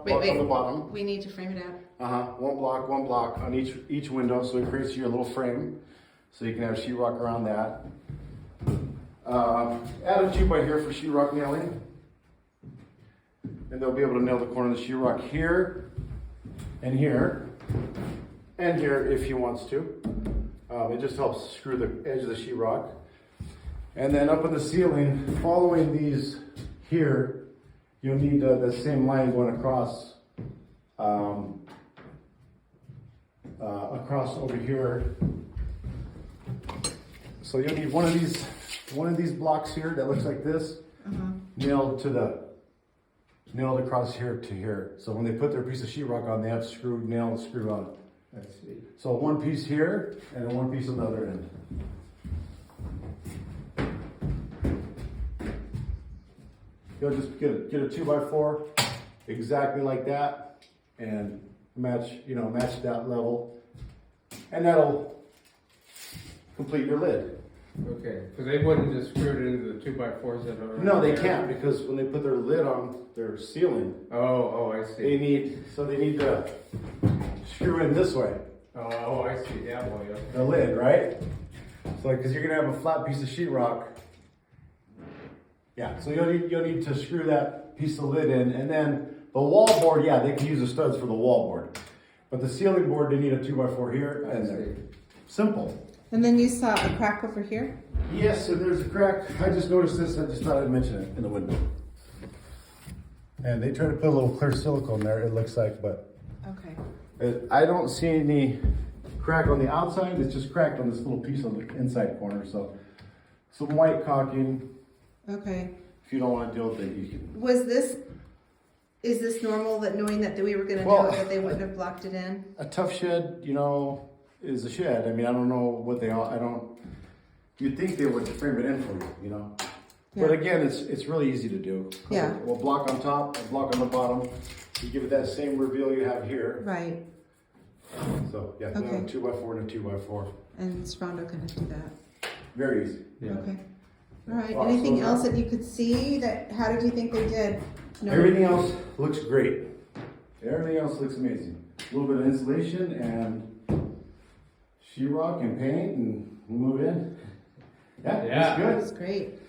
block on the bottom. We need to frame it out. One block on each window, so it creates you a little frame, so you can have sheetrock around that. Add a 2x here for sheetrock nailing, and they'll be able to nail the corner of the sheetrock here, and here, and here if he wants to. It just helps screw the edge of the sheetrock. And then up in the ceiling, following these here, you'll need the same line going across, across over here. So you'll need one of these blocks here that looks like this, nailed across here to here. So when they put their piece of sheetrock on, they have nail screw on it. I see. So one piece here, and then one piece on the other end. You'll just get a 2x4 exactly like that, and match that level, and that'll complete your lid. Okay, because they wouldn't just screw it into the 2x4s that are. No, they can't, because when they put their lid on their ceiling, Oh, I see. they need to screw in this way. Oh, I see. Yeah, boy. Okay. The lid, right? So, because you're gonna have a flat piece of sheetrock. Yeah, so you'll need to screw that piece of lid in, and then the wall board, yeah, they can use the studs for the wall board, but the ceiling board, they need a 2x4 here and there. Simple. And then you saw a crack over here? Yes, so there's a crack. I just noticed this. I just thought I'd mention it in the window. And they try to put a little clear silicone there, it looks like, but Okay. I don't see any crack on the outside. It's just cracked on this little piece on the inside corner. So some white caulking. Okay. If you don't want to deal with it, you can. Is this normal, that knowing that we were gonna do it, that they wouldn't have blocked it in? A Tuff Shed, is a shed. I mean, I don't know what they are. You'd think they would frame it in for you, Yeah. But again, it's really easy to do. Yeah. We'll block on top, a block on the bottom. You give it that same reveal you have here. Right. So yeah, Okay. a 2x4 and a 2x4. And Strondo can do that. Very easy. Yeah. Okay. All right. Wow, Anything so else that you could see how did you think they did? No. Everything else looks great. Everything else looks amazing. A little bit of insulation and sheetrock and paint and move in. Yeah, Yeah. it's good. That's great.